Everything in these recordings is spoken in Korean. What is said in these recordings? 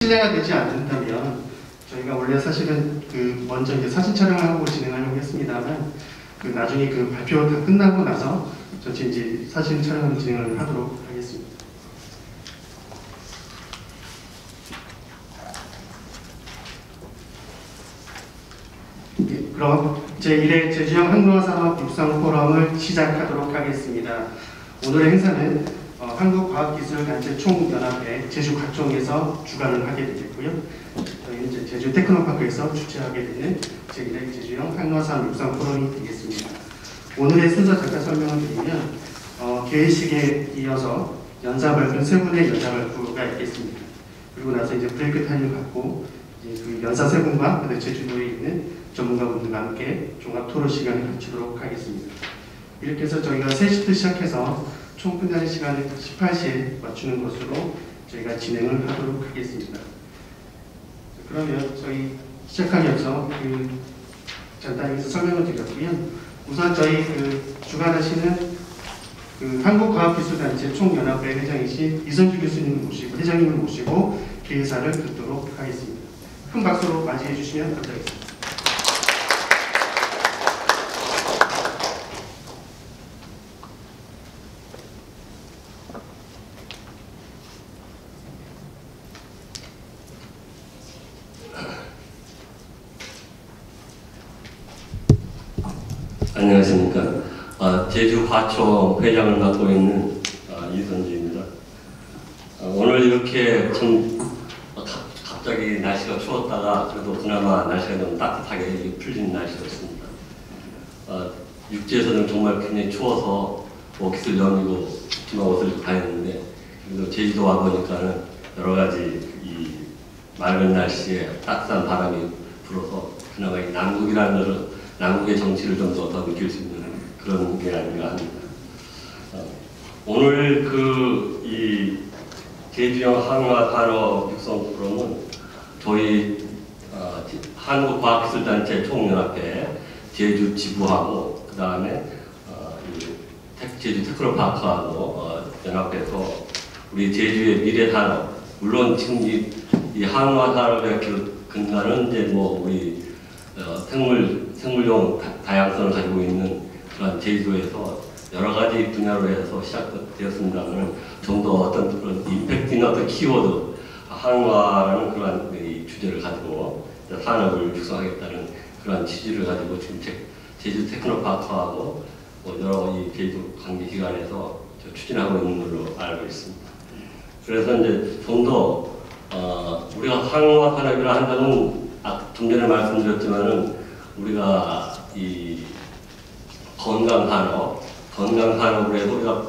실례가 되지 않는다면 저희가 원래 사실은 먼저 이제 사진 촬영을 하고 진행하려고 했습니다만 나중에 발표 다 끝나고 나서 전체 이제 사진 촬영을 진행을 하도록 하겠습니다. 그럼 제1회 제주형 항로화산업 육성 포럼을 시작하도록 하겠습니다. 오늘의 행사는 한국과학기술단체 총연합회 제주각종에서 주관을 하게 되겠고요. 저희는 이제 제주 테크노파크에서 주최하게 되는 제1회 제주형 항로화산업 육성 포럼이 되겠습니다. 오늘의 순서 잠깐 설명을 드리면 개회식에 이어서 연사 발표 3분의 연사 발표가 있겠습니다. 그리고 나서 이제 브레이크 타임을 갖고 그 연사 3분과 제주도에 있는 전문가분들과 함께 종합 토론 시간을 갖추도록 하겠습니다. 이렇게 해서 저희가 3시부터 시작해서 총 끝나는 시간을 18시에 맞추는 것으로 저희가 진행을 하도록 하겠습니다. 그러면 저희 시작하기 앞서 간단히 설명을 드렸고요. 우선 저희 주관하시는 한국과학기술단체 총연합회 회장이신 이선주 교수님을 모시고 회장님을 모시고 개회사를 듣도록 하겠습니다. 큰 박수로 맞이해 주시면 감사하겠습니다. 안녕하십니까. 제주과청 회장을 맡고 있는 이선주입니다. 오늘 이렇게 좀 갑자기 날씨가 추웠다가 그래도 그나마 날씨가 좀 따뜻하게 풀린 날씨였습니다. 육지에서는 정말 굉장히 추워서 옷을 여미고 두툼한 옷을 입고 다녔는데 그래도 제주도 와보니까는 여러 가지 이 맑은 날씨에 따뜻한 바람이 불어서 그나마 이 남극이라는 것을 남북의 정치를 좀 더 느낄 수 있는 그런 게 아닌가 합니다. 오늘 이 제주형 항로화산업 육성 포럼은 저희 한국과학기술단체 총연합회 제주 지부하고 그 다음에 제주 테크노파크하고 연합해서 우리 제주의 미래 산업, 물론 지금 이 항로화산업의 근간은 이제 우리 생물용 다양성을 가지고 있는 그런 제주도에서 여러 가지 분야로 해서 시작되었습니다만 좀 더 어떤 그런 임팩트 있는 어떤 키워드, 항로화라는 그런 주제를 가지고 산업을 육성하겠다는 그런 취지를 가지고 지금 제주 테크노파크하고 여러 제주 관계기관에서 추진하고 있는 걸로 알고 있습니다. 그래서 이제 좀 더 우리가 항로화 산업이라 한다면 좀 전에 말씀드렸지만은 우리가 이 건강산업을 해서 우리가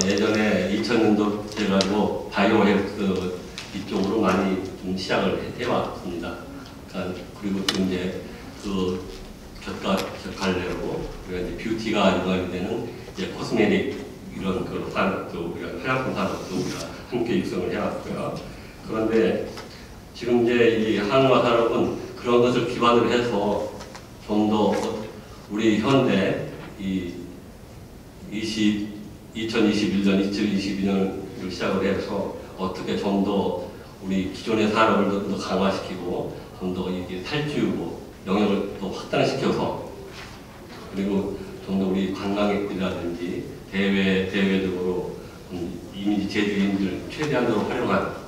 예전에 2000년도 돼가지고 바이오헬스 이쪽으로 많이 좀 시작을 해왔습니다. 그리고 또 이제 젓갈래로 우리가 이제 뷰티가 연관이 되는 이제 코스메틱 이런 산업도 우리가 화장품 산업도 우리가 함께 육성을 해왔고요. 그런데 지금 이제 이 항로화 산업은 그런 것을 기반으로 해서 좀 더 우리 현대 2021년, 2022년을 시작을 해서 어떻게 좀 더 우리 기존의 산업을 더 강화시키고 좀 더 살찌우고 영역을 더 확장시켜서 그리고 좀 더 우리 관광객들이라든지 대외적으로 이미지 제주인들 최대한으로 활용한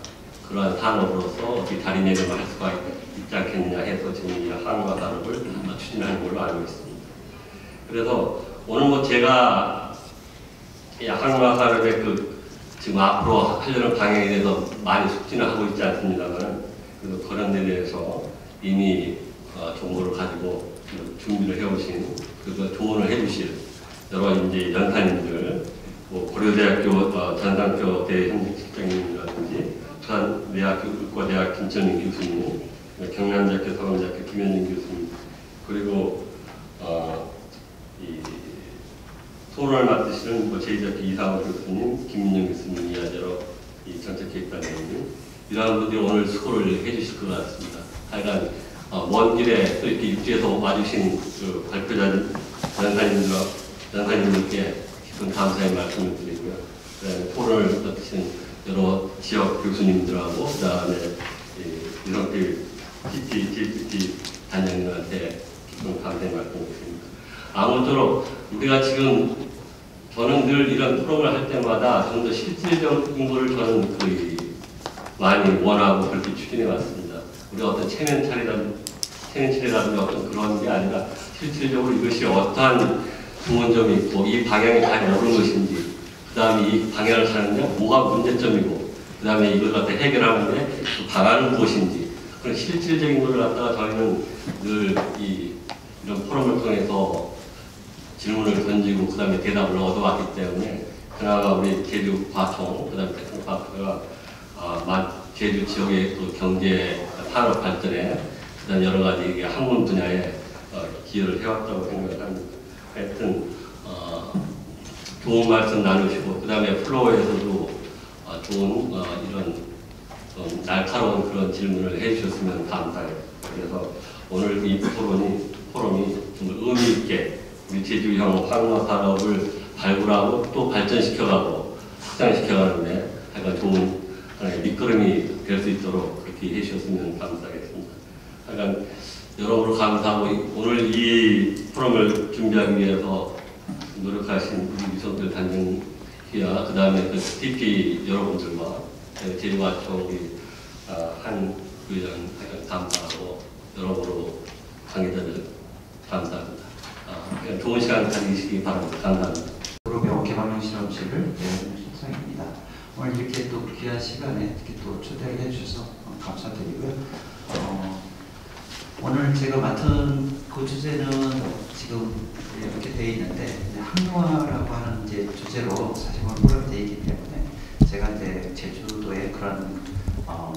그러한 산업으로서 어떻게 자리매김을 할 수가 있지 않겠느냐 해서 지금 이 항로화 산업을 추진하는 걸로 알고 있습니다. 그래서 오늘 제가 이 항로화 산업의 지금 앞으로 하려는 방향에 대해서 많이 숙지는 하고 있지 않습니다만 그래서 그런 데 대해서 이미 정보를 가지고 준비를 해오신 그래서 조언을 해주실 여러 이제 연탄님들 고려대학교 전산교 대현직실장님이라든지 부산대학교 의과대학 김철민 교수님, 경남대학교 서강대학교 김현진 교수님, 그리고 이 토론을 맡으시는 제2대학교 이상호 교수님, 김민영 교수님, 이하재로 이 전체기획단장님 이러한 분들이 오늘 수고를 해주실 것 같습니다. 하여간 먼 길에 또 이렇게 육지에서 와주신 연사님들께 깊은 감사의 말씀을 드리고요. 그다음에 토론을 맡으신 여러 지역 교수님들하고 그다음에 우리 GPT 단장님한테 깊은 감사의 말씀드립니다. 아무쪼록 우리가 지금 저는 늘 이런 프로그램을 할 때마다 좀 더 실질적인 거를 저는 거의 많이 원하고 그렇게 추진해 왔습니다. 우리가 어떤 체면치레라든지 어떤 그런 게 아니라 실질적으로 이것이 어떠한 좋은 점이 있고 이 방향이 잘 옳은 것인지, 그 다음에 이 방향을 가는데 뭐가 문제점이고, 그 다음에 이걸 갖다 해결하는데 그 방안은 무엇인지, 그런 실질적인 것을 갖다가 저희는 늘 이런 포럼을 통해서 질문을 던지고 그 다음에 대답을 얻어왔기 때문에 그나마 우리 제주과청, 그 다음에 태풍과가 제주 지역의 또 경제 산업 발전에, 그 다음에 여러 가지 학문 분야에 기여를 해왔다고 생각을 합니다. 하여튼 좋은 말씀 나누시고, 그 다음에 플로어에서도 좋은 이런 좀 날카로운 그런 질문을 해주셨으면 감사해요. 그래서 오늘 이 포럼이 정말 의미 있게 우리 제주형 항로 산업을 발굴하고 또 발전시켜가고 확장시켜가는데 하여간 좋은 하나의 밑거름이 될 수 있도록 그렇게 해주셨으면 감사하겠습니다. 하여간 여러모로 감사하고, 오늘 이 포럼을 준비하기 위해서 노력하신 우리 미성들 단장님과 그 다음에 그 TP 여러분들과 제주과청 우리 한 부회장 감사하고 여러모로 관계자들 감사합니다. 좋은 시간 가지시기 바랍니다. 감사합니다. 도로병원 개방형 실험실을 내는 신상입니다. 오늘 이렇게 또 귀한 시간에 이렇게 또 초대를 해주셔서 감사드리고요. 오늘 제가 맡은 그 주제는 지금 이렇게 되어 있는데, 항로화라고 하는 이제 주제로 사실 오늘 포럼되어 있기 때문에 제가 이제 제주도의 그런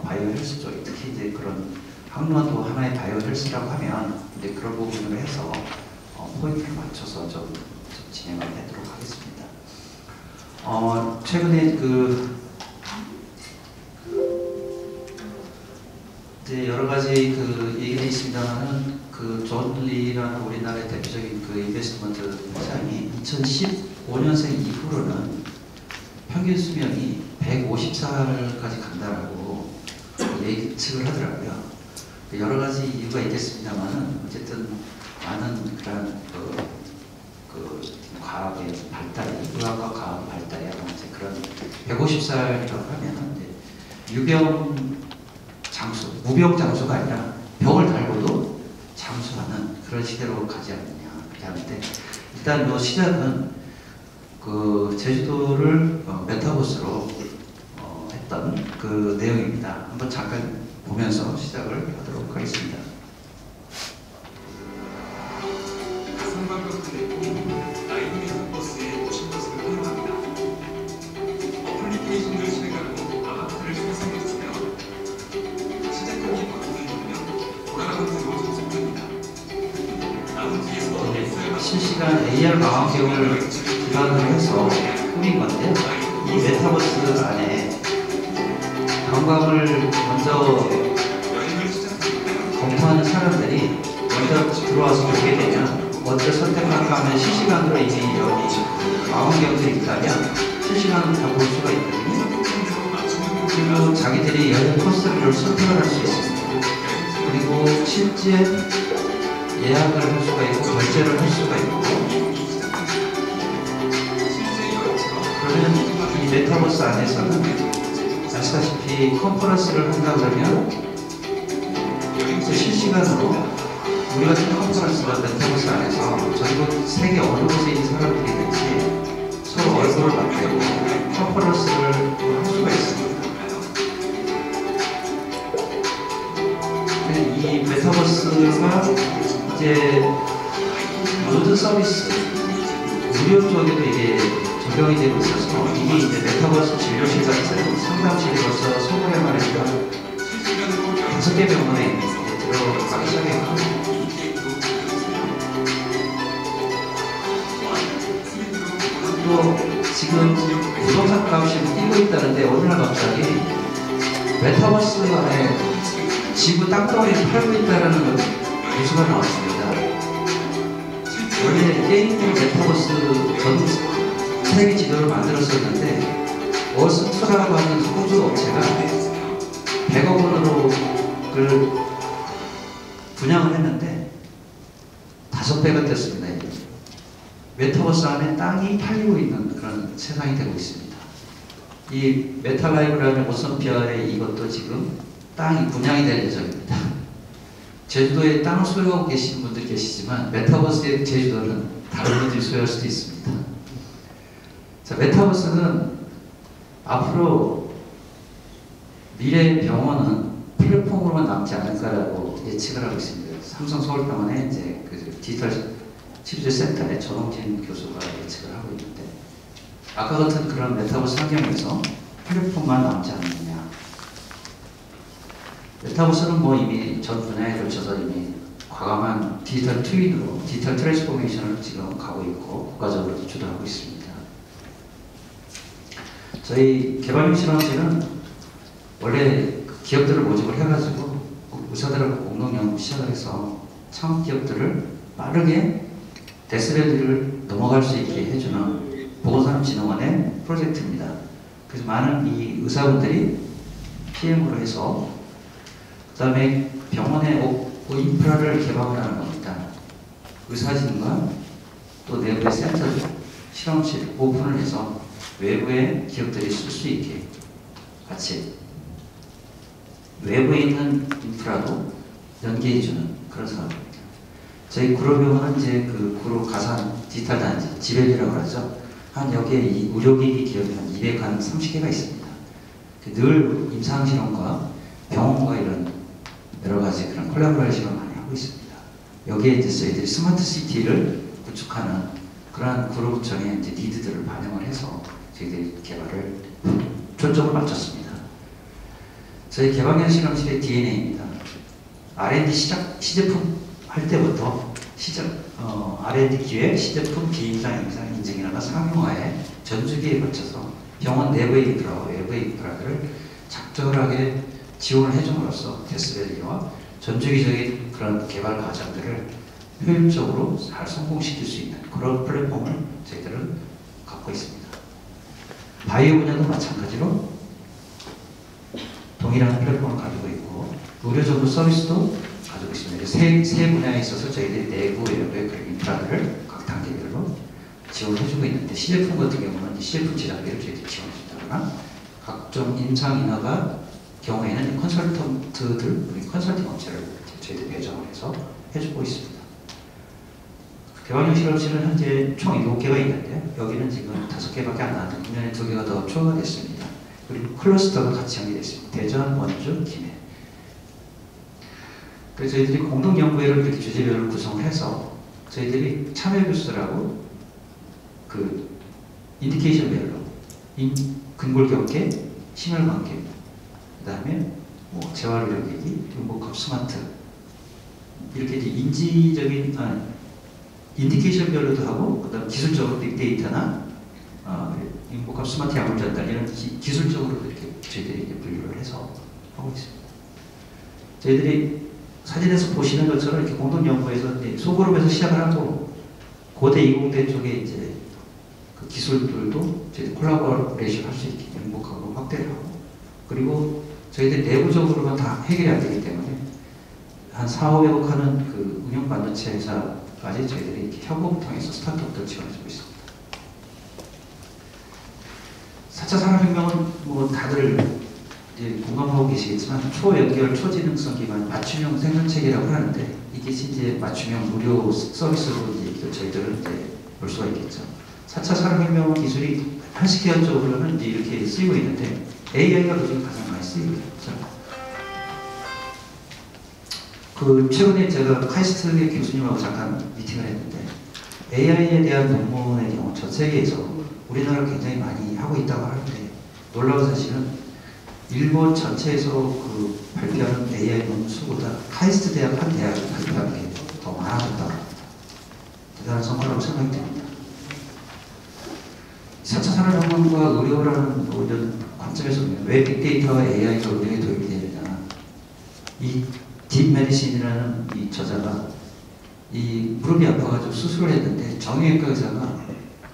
바이오 헬스 쪽, 특히 이제 그런 항로화도 하나의 바이오 헬스라고 하면 이제 그런 부분으로 해서 포인트를 맞춰서 좀 진행을 하도록 하겠습니다. 최근에 이제 여러 가지 얘기들이 있습니다만은 존 리라는 우리나라의 대표적인 인베스트먼트 회장이 2015년생 이후로는 평균 수명이 154살까지 간다라고 예측을 하더라고요. 여러 가지 이유가 있겠습니다만은 어쨌든 많은 그런 과학의 발달이, 의학과 과학의 발달이 아마 이제 그런 150살이라고 하면은 유병 장수, 무병 장수가 아니라 병을 달고도 장수하는 그런 시대로 가지 않느냐 그렇게 하는데, 일단 시작은 제주도를 메타버스로 했던 그 내용입니다. 한번 잠깐 보면서 시작을 하도록 하겠습니다. 실시간 AR 망원경을 기반으로 해서 꾸민 건데요. 이 메타버스 안에 관광을 먼저 검토하는 사람들이 먼저 들어와서 보게 되면, 먼저 선택할까 하면 실시간으로 이미 여기 망원경들이 있다면 실시간으로 다 볼 수가 있거든요. 그리고 자기들이 여행 코스를 선택을 할 수 있습니다. 그리고 실제 예약을 할 수가 있고 결제를 할 수가 있고, 그러면 이 메타버스 안에서는 아시다시피 컨퍼런스를 한다 그러면 실시간으로 우리 같은 컨퍼런스가 메타버스 안에서 전국 세계 어느 곳에 있는 사람들이든지 서로 얼굴을 맞대고 컨퍼런스를 할 수가 있습니다. 이 메타버스가 이제 모든 서비스, 무료 쪽에도 이게 적용이 되고 있어서, 이게 이제 메타버스 진료실 같은 상담실로서 서울에만 해서 5개 병원에 들어가기 시작했고, 또 지금 부동산 값이 뛰고 있다는데 어느 날 갑자기 메타버스 안에 지구 땅덩어리를 팔고 있다는 뉴스가 나왔습니다. 원래 게임으로 메타버스 전 세계 지도를 만들었었는데, 월스트라고 하는 호주 업체가 100억 원으로 분양을 했는데 5배가 됐습니다. 이제. 메타버스 안에 땅이 팔리고 있는 그런 세상이 되고 있습니다. 이 메탈라이브라는 오선피아의 이것도 지금 땅이 분양이 될 예정입니다. 제주도에 땅을 소유하고 계시는 분들이 계시지만 메타버스의 제주도는 다른 분들이 소유할 수도 있습니다. 자, 메타버스는 앞으로 미래의 병원은 플랫폼으로만 남지 않을까라고 예측을 하고 있습니다. 삼성 서울병원의 이제 그 디지털 치료제 센터의 전홍진 교수가 예측을 하고 있는데, 아까 같은 그런 메타버스 환경에서 플랫폼만 남지 않느냐. 메타버스는 뭐 이미 전 분야에 걸쳐서 이미 과감한 디지털 트윈으로 디지털 트랜스포메이션을 지금 가고 있고 국가적으로 주도하고 있습니다. 저희 개발용 실험실은 원래 기업들을 모집을 해가지고 의사들하고 공동 연구 시작을 해서 창업 기업들을 빠르게 데스밸리를 넘어갈 수 있게 해주는 보건산업진흥원의 프로젝트입니다. 그래서 많은 이 의사분들이 PM으로 해서 그 다음에 병원의 인프라를 개방을 하는 겁니다. 의사진과 또 내부의 센터들, 실험실 오픈을 해서 외부의 기업들이 쓸 수 있게 같이 외부에 있는 인프라도 연계해주는 그런 사업입니다. 저희 구로병원은 이제 그 구로 가산 디지털 단지, 지벨이라고 하죠. 한 여기에 이 의료기기 기업이 한 230개가 있습니다. 늘 임상실험과 병원과 이런 여러 가지 그런 콜라보레이션을 많이 하고 있습니다. 여기에 이제 저희들이 스마트 시티를 구축하는 그러한 구로구청의 이제 니드들을 반영을 해서 저희들이 개발을 초점을 맞췄습니다. 저희 개방형 실험실의 DNA입니다. R&D 시제품 할 때부터 R&D 기획, 시제품, 비임상, 임상, 인증이라는 상용화에 전주기에 걸쳐서 병원 내부의 인프라와 외부의 인프라들을 적절하게 지원을 해줌으로써 데스밸리와 전주기적인 그런 개발 과정들을 효율적으로 잘 성공시킬 수 있는 그런 플랫폼을 저희들은 갖고 있습니다. 바이오 분야도 마찬가지로 동일한 플랫폼을 가지고 있고 의료 정보 서비스도 가지고 있습니다. 세 분야에 있어서 저희들이 내부 외부의 그런 인프라들을 각 단계별로 지원해주고 있는데, 시제품 같은 경우는 시제품 제작비를 저희들이 지원해준다거나 각종 임상 인허가 경우에는 컨설턴트들, 컨설팅 업체를 저희들이 배정을 해서 해주고 있습니다. 개발용 실험실은 현재 총 7개가 있는데요. 여기는 지금 5개밖에 안 나왔는데 금년에 2개가 더 추가가 됐습니다. 그리고 클러스터가 같이 연계됐습니다. 대전, 원주, 김해. 그래서 저희들이 공동연구회를 이렇게 주제별로 구성을 해서 저희들이 참여교수들하고 그 인디케이션별로 근골경계, 심혈관계, 그 다음에 뭐 재활의료기기, 융복합 스마트 이렇게 이제 인지적인 인디케이션별로도 하고, 그 다음 기술적으로 빅데이터나 융복합 스마트 약물 전달 이런 기술적으로 이렇게 저희들이 이제 분류를 해서 하고 있습니다. 저희들이 사진에서 보시는 것처럼 이렇게 공동연구에서 소그룹에서 시작을 하고 고대 이공대 쪽에 이제 그 기술들도 저희 콜라보레이션 할 수 있게 행복하고 확대를 하고, 그리고 저희들 내부적으로만 다 해결이 안 되기 때문에 한 4, 500억 하는 그 운영 반도체 회사까지 저희들이 이렇게 협업을 통해서 스타트업들 지원해주고 있습니다. 4차 산업혁명은 뭐 다들 이제 공감하고 계시겠지만 초연결, 초지능성 기반 맞춤형 생산체계라고 하는데, 이게 이제 맞춤형 무료 서비스로 이제 저희들은 이제 볼 수가 있겠죠. 4차 산업혁명 기술이 헬스케어적으로는 이제 이렇게 쓰이고 있는데 AI가 요즘 가장 많이 쓰이고 있죠. 그 최근에 제가 카이스트 교수님하고 잠깐 미팅을 했는데 AI에 대한 논문의 경우 전 세계에서 우리나라가 굉장히 많이 하고 있다고 하는데, 놀라운 사실은 일본 전체에서 그 발표하는 AI 논문 수보다 카이스트 대학 한 대학이 발표하는 게 더 많아졌다고 합니다. 대단한 성과라고 생각이 됩니다. 4차 산업혁명과 의료라는 이런 관점에서 왜 빅데이터와 AI가 의료에 도움이 되느냐. 이 딥메디신이라는 이 저자가 이 무릎이 아파가지고 수술을 했는데 정형외과 의사가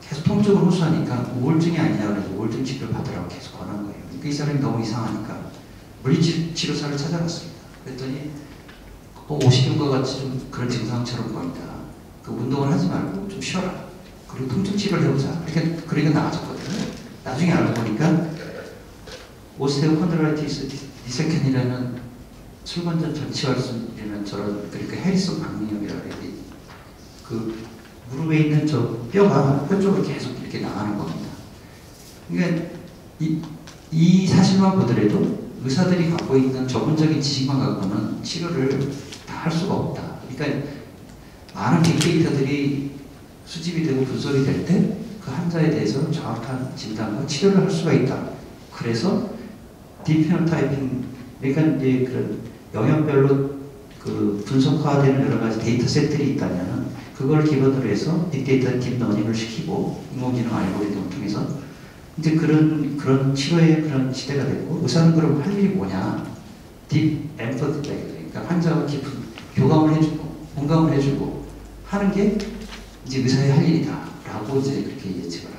계속 통증을 호소하니까 우울증이 아니냐 그래서 우울증 치료를 받으라고 계속 권한 거예요. 이 사람이 너무 이상하니까 물리치료사를 찾아갔습니다. 그랬더니 50인과 같이 좀 그런 증상처럼 보인다. 그 운동을 하지 말고 좀 쉬어라. 그리고 통증 치료를 해보자. 그러니까 나아졌거든요. 나중에 알고 보니까 오스테오콘드라이티스 디세켄이라는 출관전 전치활순이라는 저런 그러니까 해리슨 박리염이라고 해야 되지. 그 무릎에 있는 저 뼈가 뼈쪽으로 계속 이렇게 나가는 겁니다. 그러니까 이 사실만 보더라도 의사들이 갖고 있는 전문적인 지식만 갖고는 치료를 다 할 수가 없다. 그러니까 많은 빅데이터들이 수집이 되고 분석이 될 때 그 환자에 대해서 정확한 진단과 치료를 할 수가 있다. 그래서 디피노타이핑, 그러니까 이제 그런 영역별로 그 분석화되는 여러 가지 데이터셋들이 있다면 그걸 기반으로 해서 빅데이터 딥러닝을 시키고 인공지능 알고리즘을 통해서 이제 그런 치료의 그런 시대가 됐고, 의사는 그럼 할 일이 뭐냐? 딥 엠퍼티, 그러니까 환자와 깊은 교감을 해주고 공감을 해주고 하는 게 이제 의사의 할 일이다라고 이제 그렇게 예측을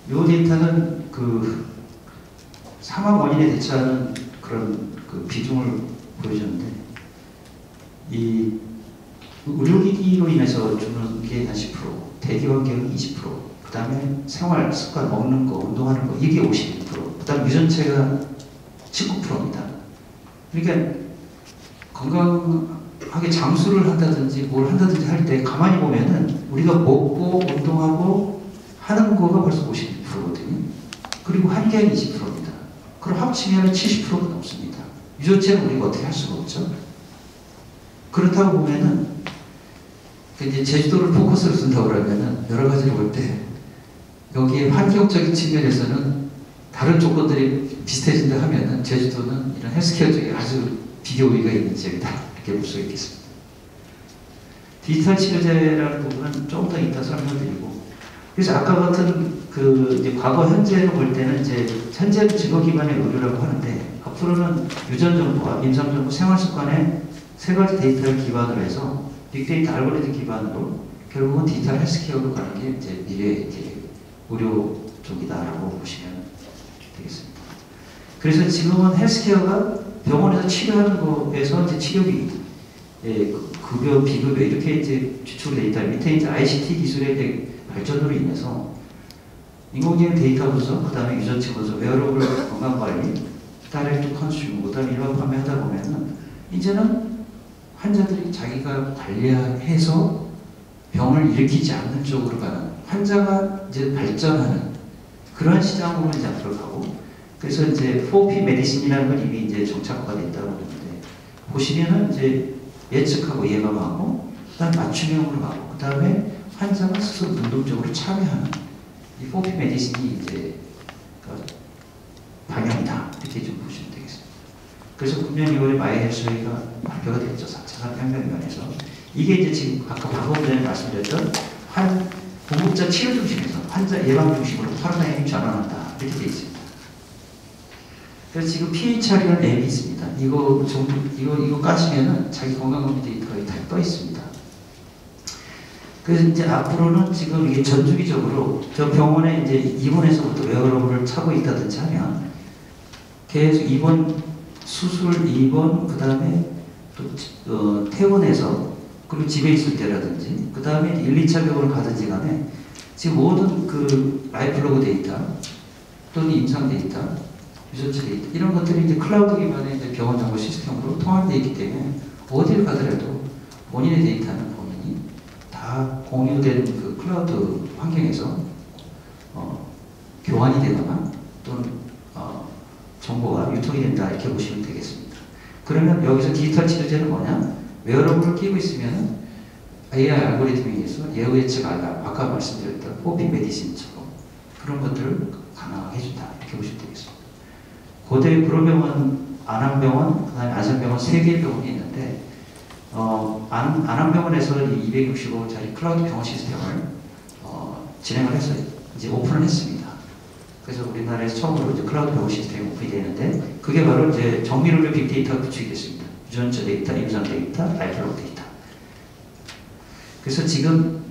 하고, 이 데이터는 그 사망 원인에 대처하는 그런 그 비중을 보여주는데, 이 의료기기로 인해서 주는 게 한 10%, 대기환경이 20%, 그 다음에 생활 습관, 먹는 거, 운동하는 거, 이게 51%, 그 다음 유전체가 19%입니다. 그러니까 건강하게 장수를 한다든지 뭘 한다든지 할 때 가만히 보면은 우리가 먹고 운동하고 하는 거가 벌써 51%거든요. 그리고 환경이 20%입니다. 그럼 합치면 70%가 넘습니다. 유전체는 우리가 어떻게 할 수가 없죠. 그렇다고 보면은 이제 제주도를 포커스로 쓴다고 그러면은 여러 가지를 볼 때 여기에 환경적인 측면에서는 다른 조건들이 비슷해진다 하면은 제주도는 이런 헬스케어 쪽에 아주 비교 우위가 있는 지역이다, 이렇게 볼 수 있겠습니다. 디지털 치료제라는 부분은 조금 더 이따 설명드리고, 그래서 아까 같은 그 이제 과거 현재로 볼 때는 이제 현재는 지도 기반의 의료라고 하는데, 앞으로는 유전 정보와 임상 정보, 생활 습관의 세 가지 데이터를 기반으로 해서 빅데이터 알고리즘 기반으로 결국은 디지털 헬스케어로 가는 게 이제 미래의 이제 의료 쪽이다라고 보시면 되겠습니다. 그래서 지금은 헬스케어가 병원에서 치료하는 거에서 이제 치료비, 급여, 비급여 이렇게 이제 추출되어 있다. 밑에 이제 ICT 기술의 발전으로 인해서 인공지능 데이터 분석, 그 다음에 유전체 분석, 웨어러블 건강관리, 다이렉트 컨슈머, 그 다음에 일반 판매하다 보면은 이제는 환자들이 자기가 관리해서 병을 일으키지 않는 쪽으로 가는, 환자가 이제 발전하는 그런 시장으로 이제 앞으로 가고, 그래서 이제 4P 메디신이라는 건 이미 이제 정착화가 됐다고 그러는데, 보시면은 이제 예측하고 예방하고, 그 다음 맞춤형으로 가고, 그 다음에 환자가 스스로 능동적으로 참여하는 이 4P 메디신이 이제 방향이다, 이렇게 좀 보시면 되겠습니다. 그래서 금년 2월에 마이헬스웨이가 발표가 됐죠. 4차 산업혁명위원회에서. 이게 이제 지금 아까 방금 전에 말씀드렸던 공급자 치료 중심에서 환자 예방 중심으로 파라다임이 전환한다, 이렇게 되어 있습니다. 그래서 지금 PHR이라는 앱이 있습니다. 이거 까시면은 자기 건강검진 데이터가 다 떠 있습니다. 그래서 이제 앞으로는 지금 이게 전주기적으로 저 병원에 이제 입원해서부터 웨어러블을 차고 있다든지 하면 계속 입원, 수술, 입원, 그 다음에 또 퇴원해서 그리고 집에 있을 때라든지 그 다음에 1, 2차 병원을 가든지 간에 지금 모든 그 라이프로그 데이터 또는 임상 데이터, 유전체 데이터 이런 것들이 이제 클라우드 기반의 이제 병원 정보 시스템으로 통합되어 있기 때문에 어딜 가더라도 본인의 데이터는 본인이 다 공유된 그 클라우드 환경에서 교환이 되거나 또는 정보가 유통이 된다, 이렇게 보시면 되겠습니다. 그러면 여기서 디지털 치료제는 뭐냐? 웨어러블을 끼고 있으면 AI 알고리즘에 의해서 예후 예측 아까 말씀드렸던 4P 메디신처럼 그런 것들을 가능하게 해준다, 이렇게 보시면 되겠습니다. 고대 구로병원, 안암병원, 그다음에 안산병원 3개의 병원이 있는데 안암병원에서 265짜리 클라우드 병원 시스템을 진행을 해서 이제 오픈을 했습니다. 그래서 우리나라에서 처음으로 이제 클라우드 병원 시스템이 오픈이 되는데, 그게 바로 이제 정밀의료 빅데이터가 구축이 됐습니다. 유전자 데이터, 임상 데이터, 라이프로그 데이터. 그래서 지금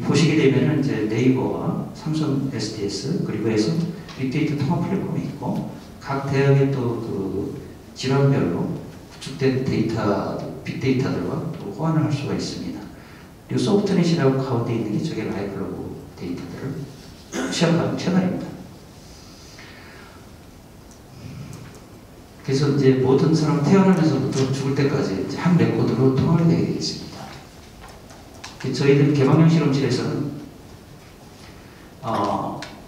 보시게 되면은 이제 네이버와 삼성 SDS 그리고 해서 빅데이터 통합 플랫폼이 있고, 각 대학의 또 그 질환별로 구축된 데이터, 빅데이터들과 또 호환을 할 수가 있습니다. 그리고 소프트넷이라고 가운데 있는 게 저게 라이브러브 데이터들을 취합하는 채널입니다. 그래서 이제 모든 사람 태어나면서부터 죽을 때까지 이제 한 레코드로 통합이 되게 되겠습니다. 저희들 개방형 실험실에서는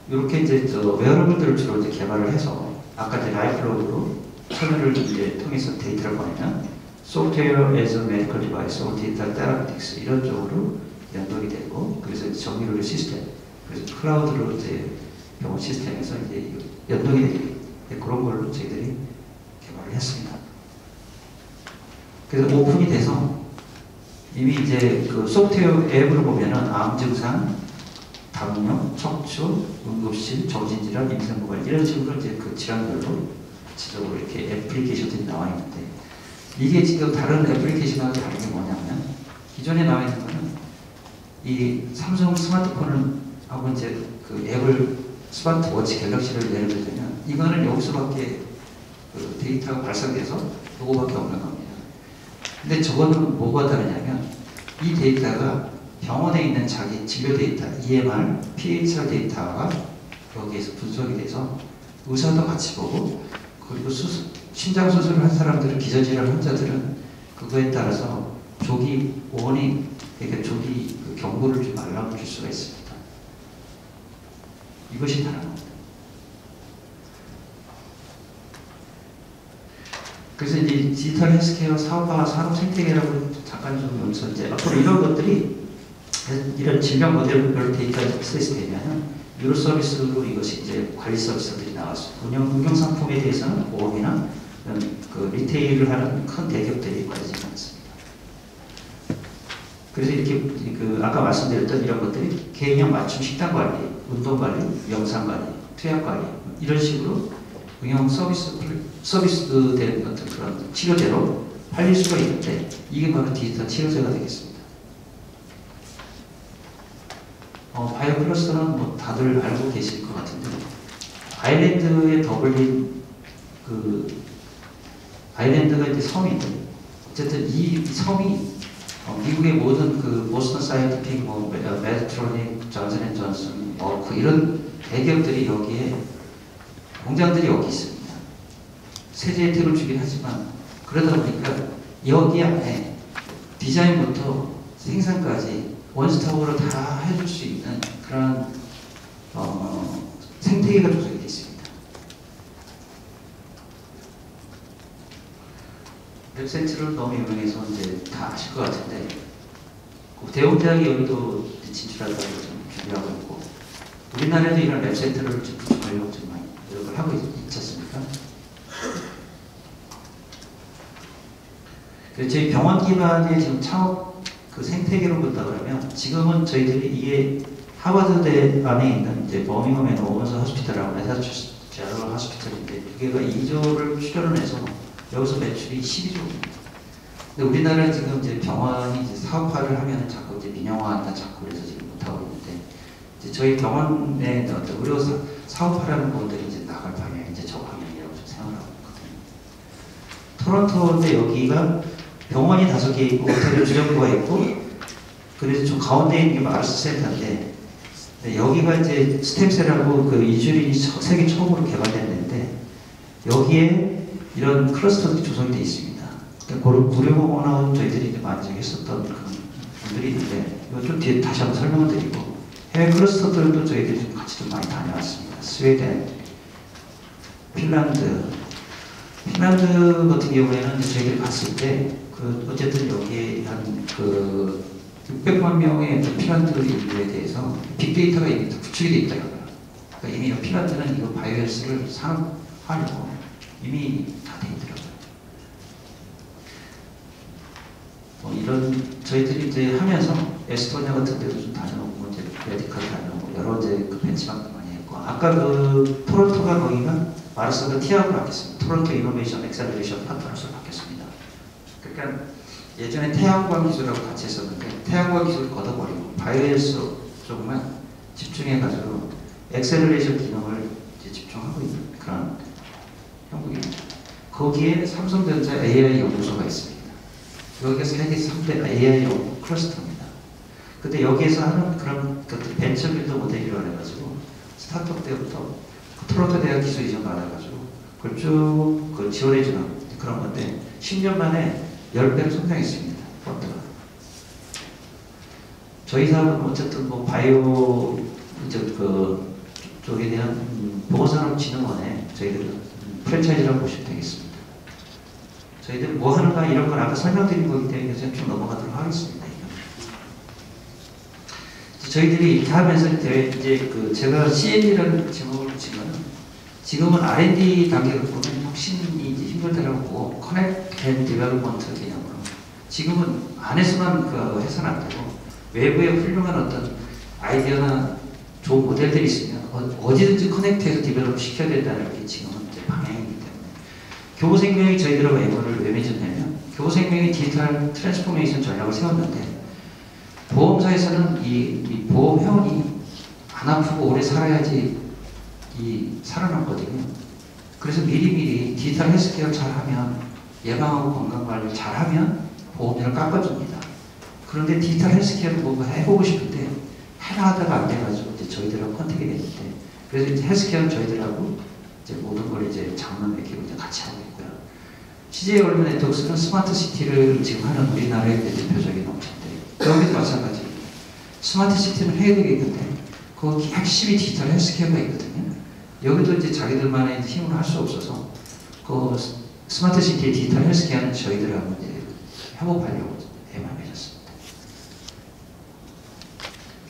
이렇게 이제 웨어러블들을 주로 이제 개발을 해서 아까 이제 라이프로그로 채널을 이제 통해서 데이터를 보내면 소프트웨어 as a medical device, or digital therapeutics 이런 쪽으로 연동이 되고 그래서 정밀의료 시스템, 그래서 클라우드로 이제 병원 시스템에서 이제 연동이 되게 그런 걸로 저희들이 개발을 했습니다. 그래서 오픈이 돼서 이미 이제 그 소프트웨어 앱으로 보면은 암 증상, 당뇨, 척추, 응급실, 정신질환, 임상고발 이런 식으로 이제 그 질환별로 구체적으로 이렇게 애플리케이션들이 나와 있는데 이게 지금 다른 애플리케이션하고 다른 게 뭐냐면 기존에 나와 있는 거는 이 삼성 스마트폰을 하고 이제 그 앱을 스마트워치 갤럭시를 예를 들면 이거는 여기서밖에 그 데이터가 발생돼서 요거밖에 없는 겁니다. 근데 저거는 뭐가 다르냐면 이 데이터가 병원에 있는 자기 진료 데이터, EMR, PHR 데이터가 여기에서 분석이 돼서 의사도 같이 보고 그리고 심장 수술을 한 사람들은 기저질환 환자들은 그거에 따라서 조기 원인, 그러니까 조기 그 경고를 좀 알람을 줄 수가 있습니다. 이것이 다릅니다. 그래서 이제 디지털 헬스케어 사업화 산업 생태계라고 잠깐 좀 여기서 이제 앞으로 이런 것들이 이런 질병 모델별 데이터가 액세스 되면은 유료 서비스로 이것이 이제 관리 서비스들이 나왔습니다. 운영 상품에 대해서는 보험이나 그 리테일을 하는 큰 대기업들이 관리하지 않습니다. 그래서 이렇게 그 아까 말씀드렸던 이런 것들이 개인형 맞춤 식단 관리, 운동 관리, 영상 관리, 투약 관리 이런 식으로 응용 서비스 되는 어떤 그런 치료제로 팔릴 수가 있는데 이게 바로 디지털 치료제가 되겠습니다. 바이오 클러스터는 뭐 다들 알고 계실 것 같은데 아일랜드의 더블린 그 아일랜드가 이제 섬인데 어쨌든 이 섬이 미국의 모든 그 보스턴 사이언티픽, 뭐 메드트로닉, 존슨앤존슨, 머크 이런 대기업들이 여기에 공장들이 여기 있습니다. 세제 혜택을 주긴 하지만 그러다 보니까 여기 안에 디자인부터 생산까지 원스톱으로 다 해줄 수 있는 그런 생태계가 조성이 되어 있습니다. 랩센트를 너무 유명해서 이제 다 아실 것 같은데 대웅대학이 여기도 진출하려고 좀 준비하고 있고 우리나라에도 이런 랩센터를 좀 구축하려고 좀 많이 노력을 하고 있지 않습니까? 저희 병원 기반의 지금 창업 그 생태계로 본다 그러면 지금은 저희들이 이게 하버드대 안에 있는 이제 버밍엄 앤 오번스 호스피탈하고 매사추세츠 제너럴 호스피탈인데 두 개가 2조를 출연을 해서 여기서 매출이 12조입니다. 근데 우리나라는 지금 이제 병원이 이제 사업화를 하면은 자꾸 이제 민영화한다 자꾸 그래서 지금 못하고 있는데 이제 저희 병원의 어떤 의료 사업화라는 부분들이 이제 나갈 방향이 이제 저 방향이라고 좀 생각을 하고 있거든요. 토론토인데 여기가 병원이 5개 있고 호텔 주정부가 있고 그래서 좀 가운데 있는 게 마르스 센터인데 여기가 이제 스템셀하고 그 인슐린이 세계 처음으로 개발됐는데 여기에 이런 클러스터들이 조성이 되어 있습니다. 그러니까 구룡공원하고 저희들이 이제 많이 했었던 그런 분들이 있는데 이거 좀 뒤에 다시 한번 설명을 드리고 해외 클러스터들도 저희들이 좀 같이 좀 많이 다녀왔습니다. 스웨덴, 핀란드 같은 경우에는 이제 저희들이 갔을 때 그 어쨌든 여기에 한 그 600만 명의 핀란드 인구에 대해서 빅데이터가 이미 구축이 되어 있더라고요. 그러니까 이미 핀란드는 이거 바이오헬스를 산업화하려고 이미 다 되어 있더라고요. 이런 저희들이 이제 하면서 에스토니아 같은 데도 좀 다녀오고 이제 메디컬 다녀오고 여러 이제 그 벤치마크 많이 했고 아까 그 토론토가 거기가 마르스가 티아고로 바뀌었습니다. 토론토 이노베이션 엑셀러레이션 파트너로서 바뀌었습니다. 그러니까 예전에 태양광 기술하고 같이 했었는데 태양광 기술을 걷어버리고 바이오헬스 쪽만 집중해가지고 엑셀러레이션 기능을 이제 집중하고 있는 그런 형국입니다. 거기에 삼성전자 AI 연구소가 있습니다. 여기가 세계 3대 AI 연구 클러스터입니다. 근데 여기에서 하는 그런 것들 벤처빌드 모델이라고 해가지고 스타트업 때부터 토론토 대학 기술 이전 받아가지고 그걸 쭉 지원해주는 그런 건데 10년 만에 10배로 성장했습니다. 펀드가. 저희 사업은 어쨌든 뭐 바이오 쪽에 대한 보건산업진흥원에 저희들은 프랜차이즈라고 보시면 되겠습니다. 저희들은 뭐 하는가 이런 걸 아까 설명드린 거기 때문에 좀 넘어가도록 하겠습니다. 저희들이 이렇게 하면서 이제 제가 CN이라는 제목을 붙이면은 지금은 R&D 단계 갖고는 혁신이 이제 힘들다라고 보고 커넥트 앤 디벨롭먼트 개념으로 지금은 안에서만 해서는 안 되고 외부에 훌륭한 어떤 아이디어나 좋은 모델들이 있으면 어디든지 커넥트해서 디벨롭 시켜야 된다는 게 지금은 이제 방향이기 때문에 교보생명이 저희들하고 MO를 왜 맺었냐면 교보생명이 디지털 트랜스포메이션 전략을 세웠는데 보험사에서는 이 보험 회원이 안 아프고 오래 살아야지 살아남거든요. 그래서 미리미리 디지털 헬스케어 잘하면 예방하고 건강관리 잘하면 보험료를 깎아줍니다. 그런데 디지털 헬스케어를 뭔가 해보고 싶은데 해라 하다가 안 돼가지고 이제 저희들하고 컨택이 됐는데 그래서 이제 헬스케어는 저희들하고 이제 모든 걸 이제 장만 맺히고 이제 같이 하고 있고요. CJ 얼른 네트워크스는 스마트 시티를 지금 하는 우리나라의 대표적인 업체인데 여기도 마찬가지입니다. 스마트 시티는 해야 되겠는데 거기 핵심이 디지털 헬스케어가 있거든요. 여기도 이제 자기들만의 힘으로 할 수 없어서 그 스마트 시티의 디지털 헬스케어는 저희들하고 이제 협업하려고 애만 맺었습니다.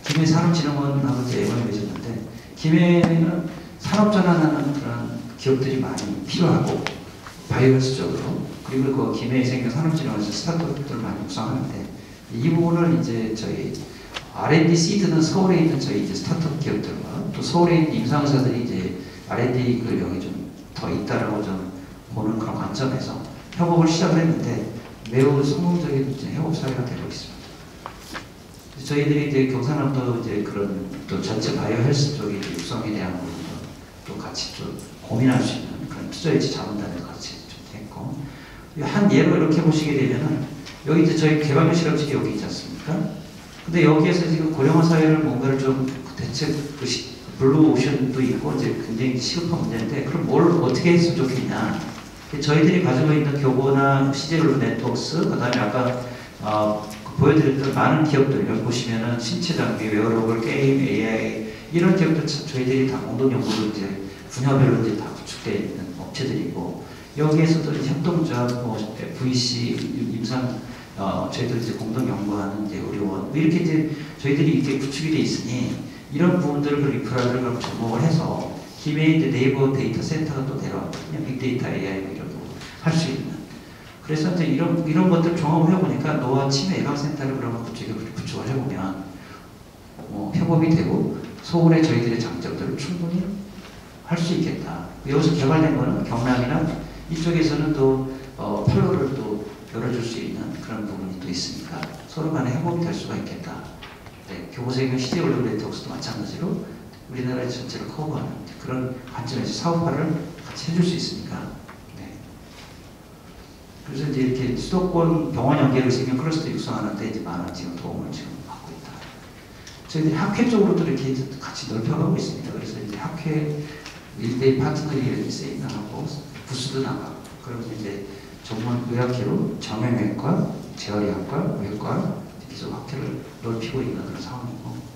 김해 산업진흥원하고 이제 애만 맺었는데 김해는 산업전환하는 그런 기업들이 많이 필요하고 바이오스 쪽으로 그리고 그 김해에 생긴 산업진흥원에서 스타트업들을 많이 육성하는데 이 부분을 이제 저희 R&D 시드는 서울에 있는 저희 이제 스타트업 기업들과 또 서울에 있는 임상사들이 이제 R&D 근력이 좀 더 있다라고 좀 보는 그런 관점에서 협업을 시작을 했는데 매우 성공적인 이제 협업 사례가 되고 있습니다. 저희들이 이제 경산함도 이제 그런 또 전체 바이오 헬스 쪽의 육성에 대한 부분도 또 같이 좀 고민할 수 있는 그런 투자유치 자문단에서 같이 좀 했고 한 예로 이렇게 보시게 되면은 여기 이제 저희 개발교 실험실이 여기 있지 않습니까? 근데 여기에서 지금 고령화 사회를 뭔가를 좀 대책 블루 오션도 있고 이제 굉장히 시급한 문제인데 그럼 뭘 어떻게 했으면 좋겠냐? 저희들이 가지고 있는 교보나 CJ 네트워크스 그다음에 아까 보여드렸던 많은 기업들 여기 보시면은 신체 장비, 웨어러블, 게임, AI 이런 기업들 저희들이 다 공동 연구로 이제 분야별로 이제 다 구축되어 있는 업체들이고 여기에서도 협동조합, VC, 임상 저희들 이제 공동 연구하는 이제 의료원 이렇게 이제 저희들이 이렇게 구축이 돼 있으니 이런 부분들을 그 인프라를 그럼 접목을 해서 김해에 이제 네이버 데이터 센터가 또 내려왔거든요. 빅데이터 AI 이런 거 할 수 있는. 그래서 이제 이런 것들 종합을 해보니까 노화 치매 예방센터를 그러면 구축을 해보면 협업이 되고 서울에 저희들의 장점들을 충분히 할 수 있겠다. 여기서 개발된 거는 경남이나 이쪽에서는 또 팔로를 또 열어줄 수 있는 그런 부분이 또 있으니까 서로 간에 협업이 될 수가 있겠다. 네, 교보생명 CJ 얼른 네트워크스도 마찬가지로 우리나라 전체를 커버하는 그런 관점에서 사업화를 같이 해줄 수 있으니까. 네. 그래서 이제 이렇게 수도권 병원 연계를 생명 클러스터 육성하는데 이제 많은 지금 도움을 지금 받고 있다. 저희들이 학회 쪽으로도 이렇게 같이 넓혀가고 있습니다. 그래서 이제 학회 1대1 파트너리 이렇게 세미나하고 부스도 나가고 그러면 이제 전문 의학회로 정형외과, 재활의학과, 외과 계속 학회를 넓히고 있는 그런 상황이고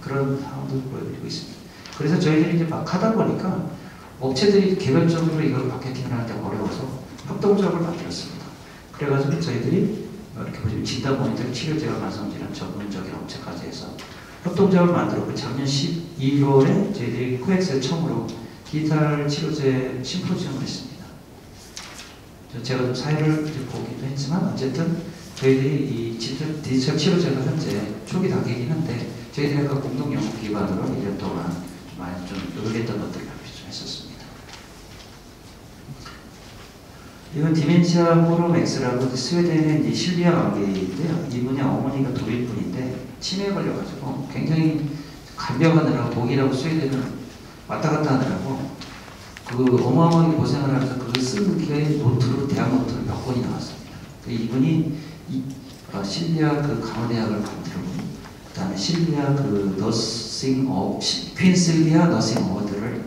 그런 상황도 보여드리고 있습니다. 그래서 저희들이 이제 막 하다 보니까 업체들이 개별적으로 이걸 마케팅을 하는데 어려워서 협동조합을 만들었습니다. 그래가지고 저희들이 이렇게 보시면 진단 모니터링 치료제와 만성질환 전문적인 업체까지 해서 협동조합을 만들었고 작년 12월에 저희들이 코엑스를 처음으로 디지털 치료제 심포지엄을 했습니다. 제가 좀 사회를 보기도 했지만 어쨌든 저희들이 이 디지털 치료제가 현재 초기 단계이긴 한데 저희들과 공동 연구 기반으로 1년 동안 많이 좀 노력했던 것들을 발표 좀 했었습니다. 이건 디멘시아 포럼 X라고 스웨덴의 실비아 관계인데요. 이분이 어머니가 독일분인데 치매에 걸려가지고 굉장히 간병하느라고 독일하고 스웨덴을 왔다 갔다 하느라고 그 어마어마하게 고생을 하면서 그 그 쓴 게 노트로 대학 노트로 몇 권이 나왔습니다. 그 이분이 실비아 그 강호대학을 만들고, 그다음에 실비아 그 퀸 실비아 너싱 어워드를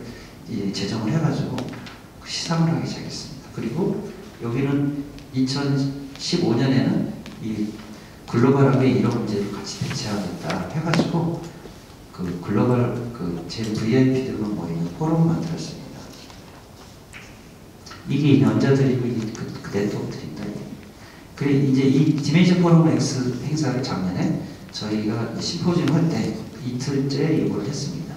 제정을 해가지고 그 시상을 하기 시작했습니다. 그리고 여기는 2015년에는 이 글로벌하게 이런 문제를 같이 대체하겠다 해가지고 그 글로벌 그 제 VIP들만 모이는 포럼을 만들었습니다. 이게 연자들이고 그 네트워크들입니다. 그리고 이제 이 디멘션 포럼 X 행사를 작년에 저희가 심포지엄 할 때 이틀째 예고를 했습니다.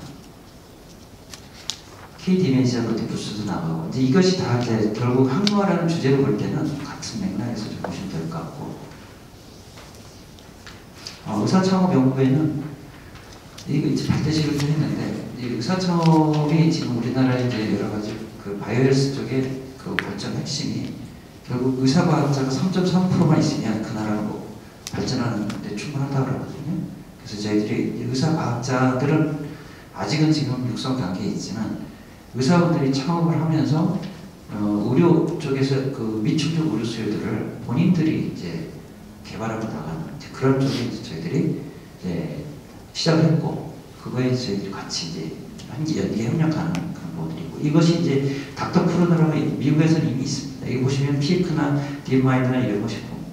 K 디멘션 어디 부스도 나가고 이제 이것이 다 이제 결국 항로화라는 주제로 볼 때는 같은 맥락에서 좀 보시면 될 것 같고, 의사창업 연구회는 이거 이제 발대식을 좀 했는데, 이 의사창업이 지금 우리나라에 이제 여러 가지 그 바이오헬스 쪽에 그 발전 핵심이 결국 의사과학자가 3.3%만 있으면 그 나라로 발전하는 데 충분하다고 그러거든요. 그래서 저희들이 의사과학자들은 아직은 지금 육성 단계에 있지만 의사분들이 창업을 하면서 의료 쪽에서 그 미충족 의료 수요들을 본인들이 이제 개발하고 나가는 그런 쪽에 이제 저희들이 이제 시작을 했고, 그거에 저희들이 같이 이제 연기에 협력하는 그런 부분들이고, 이것이 이제 닥터 프로그램이 미국에서는 이미 있습니다. 여기 보시면 피크나 DMI나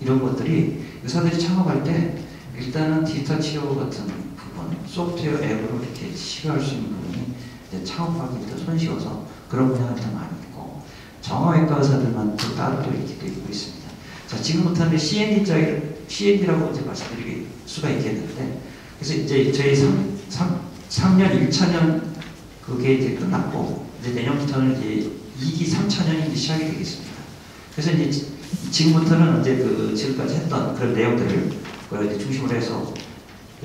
이런 것들이 의사들이 창업할 때 일단은 디지털 치료 같은 부분, 소프트웨어 앱으로 이렇게 치료할 수 있는 부분이 이제 창업하기 더 손쉬워서 그런 분야가 더 많이 있고, 정형외과 의사들만 또 따로 또 이렇게 있고 있습니다. 자, 지금부터는 CND라고 이제 말씀드릴 수가 있겠는데, 그래서 이제 저희 3년 1차년 그게 이제 끝났고, 이제 내년부터는 이제 2기 3차년이 이제 시작이 되겠습니다. 그래서 이제 지금부터는 이제 그 지금까지 했던 그런 내용들을 그걸 이제 중심으로 해서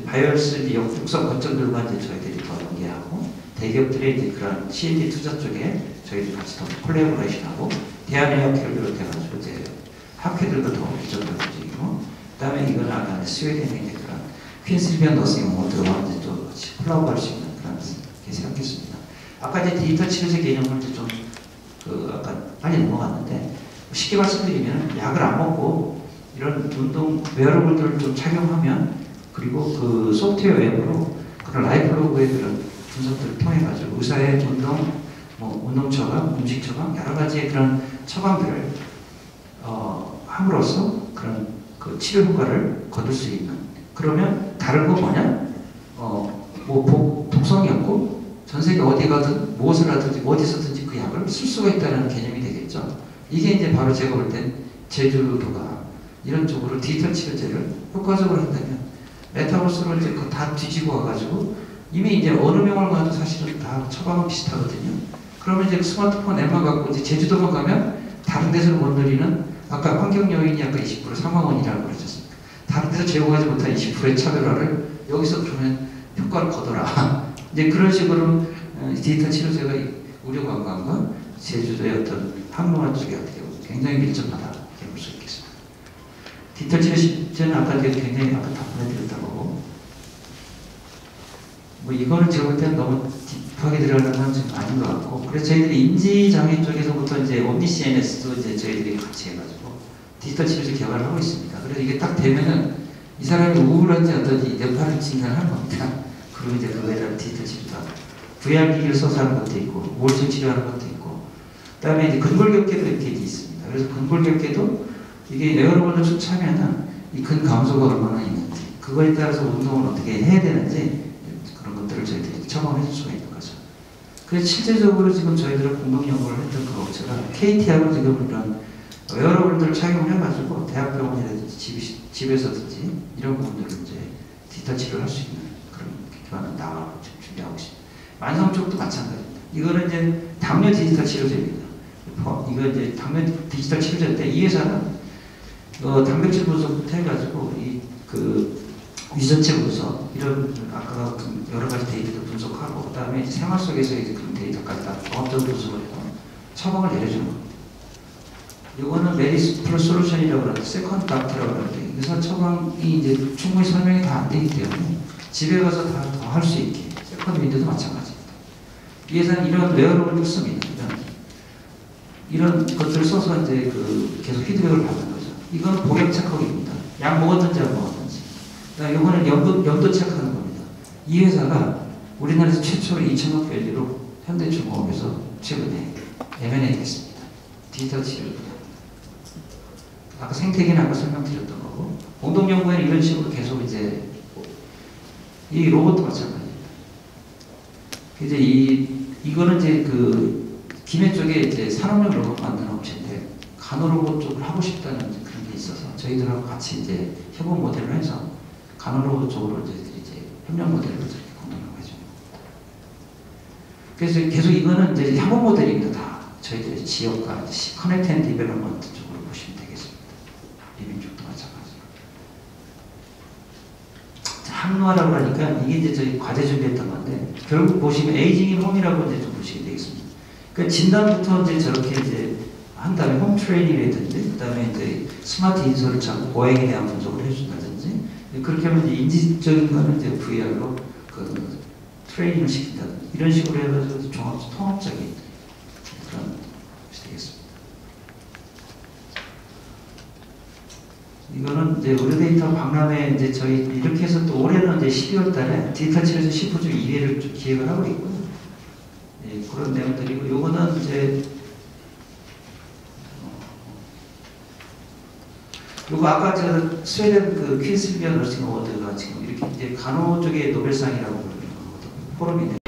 바이오헬스 육성 거점들과 이제 저희들이 더 연계하고, 대기업들의 이제 그런 CND 투자 쪽에 저희들이 같이 더 콜라보레이션하고, 대한의학회를 비롯해가지고 이제 학회들도 더 이쪽으로 움직이고, 그다음에 이거는 아까 스웨덴의 이제 그런 퀸실비아 너싱 어워드와 이제 또 같이 콜라보할 수 있는 그런 게 생각했습니다. 아까 이제 디지털 치료제 개념을 이제 좀 그 아까 빨리 넘어갔는데, 쉽게 말씀드리면 약을 안 먹고 이런 운동 웨어러블들을 좀 착용하면, 그리고 그 소프트웨어 앱으로 그런 라이프로그의 그런 분석들을 통해 가지고 의사의 운동, 운동 처방, 음식 처방 여러 가지의 그런 처방들을 함으로써 그런 그 치료 효과를 거둘 수 있는, 그러면 다른 거 뭐냐? 독성이 없고 전 세계 어디 가든 무엇을 하든지 어디서든지 그 약을 쓸 수가 있다는 개념이 되겠죠. 이게 이제 바로 제가 볼 땐 제주도가 이런 쪽으로 디지털 치료제를 효과적으로 한다면 메타버스로 이제 다 뒤지고 와가지고 이미 이제 어느 병원 가도 사실은 다 처방은 비슷하거든요. 그러면 이제 스마트폰 앱만 갖고 이제 제주도만 가면 다른 데서는 못 누리는, 아까 환경 요인이 아까 20% 3만 원이라고 그러셨습니까? 다른 데서 제공하지 못한 20%의 차별화를 여기서 그러면 효과를 거둬라. 이제 그런 식으로 디지털 치료제가 의료관광과 제주도의 어떤 항로화 쪽에 어떻게 보면 굉장히 밀접하다 이렇게 볼 수 있겠습니다. 디지털 치료제는 아까 굉장히 아까 다 보내드렸다고, 이거는 제가 볼 때는 너무 딥하게 들어가는 건 좀 아닌 것 같고, 그래서 저희들이 인지장애 쪽에서부터 이제 옴니CNS도 이제 저희들이 같이 해가지고 디지털 치료제 개발을 하고 있습니다. 그래서 이게 딱 되면은 이 사람이 우울한지 어떤지 뇌파를 진단하는 겁니다. 그리고 이제 그거에 대한 디지털 치료다. VR 기기를 써서 하는 것도 있고, 우울증 치료하는 것도 있고, 그다음에 이제 근골격계도 이렇게 있습니다. 그래서 근골격계도 이게 웨어러블을 추천하면은 이 근감소가 얼마나 있는지, 그거에 따라서 운동을 어떻게 해야 되는지 그런 것들을 저희들이 처방해 줄 수가 있는 거죠. 그래서 실제적으로 지금 저희들은 공동 연구를 했던 그 업체가 KT하고 지금 이런 웨어러블들을 착용을 해가지고 대학병원이라든지 집에서든지 이런 부분들을 이제 디지털 치료를 할 수 있는 그런 기반을 나가고 준비하고 있습니다. 만성 쪽도 마찬가지입니다. 이거는 이제 당뇨 디지털 치료제입니다. 이거 이제 당뇨 디지털 치료제인데 이 회사는 단백질 분석부터 해가지고 그 유전체 분석 이런 아까 여러 가지 데이터도 분석하고, 그다음에 이제 생활 속에서 이제 그런 데이터까지 다 종합적으로 분석을 해서 처방을 내려주는 겁니다. 이거는 메디스 플러스 솔루션이라고 하는데 세컨드 닥터라고 하는데 의사 처방이 이제 충분히 설명이 다 안 되기 때문에 집에 가서 다 더 할 수 있게 세컨드 윈드도 마찬가지입니다. 이 회사는 이런 웨어러블을 씁니다. 이런 것들을 써서 이제 계속 피드백을 받는 거죠. 이건 복역 체크입니다. 약 먹었는지 안 먹었는지. 그다음에 이거는 염도 체크하는 겁니다. 이 회사가 우리나라에서 최초로 2,000억 밸류로 현대중공업에서 최근에 M&A 했습니다. 디지털 치료를. 아까 생태계는 아까 설명드렸던 거고, 공동연구에는 이런 식으로 계속 이제 이 로봇도 마찬가지입니다. 이제 이거는 이제 김해 쪽에 이제 산업용 로봇 만드는 업체인데 간호로봇 쪽을 하고 싶다는 그런 게 있어서 저희들하고 같이 이제 협업 모델을 해서 간호로봇 쪽으로 이제 협력 모델을 이렇게 공동연구해줍니다. 그래서 계속 이거는 이제 협업 모델입니다. 다 저희들의 지역과 커넥트 앤 디벨롭먼트 쪽으로 보시면 되겠습니다. 리빙 쪽도 마찬가지로. 항노화라고 하니까 이게 이제 저희 과제 준비했던 건데 결국 보시면 에이징 인 홈이라고 이제 좀 보시게 되겠습니다. 그러니까 진단부터 이제 저렇게 이제 한 다음에 홈 트레이닝이라든지 그다음에 이제 스마트 인서를 찾고 보행에 대한 분석을 해준다든지 그렇게 하면 이제 인지적인 거는 이제 VR로 트레이닝을 시킨다든지 이런 식으로 해서 통합적인 그런 것이 되겠습니다. 이거는 이제 의료데이터 박람회 이제 저희 이렇게 해서 또 올해는 이제 12월 달에 디지털 치료에서 10호 중 2회를 좀 기획을 하고 있고요. 예, 그런 내용들이고 요거는 이제 요거 아까 제가 스웨덴 퀸슬비아 너싱 어워드가 지금 이렇게 이제 간호 쪽의 노벨상이라고 부르는 포럼인데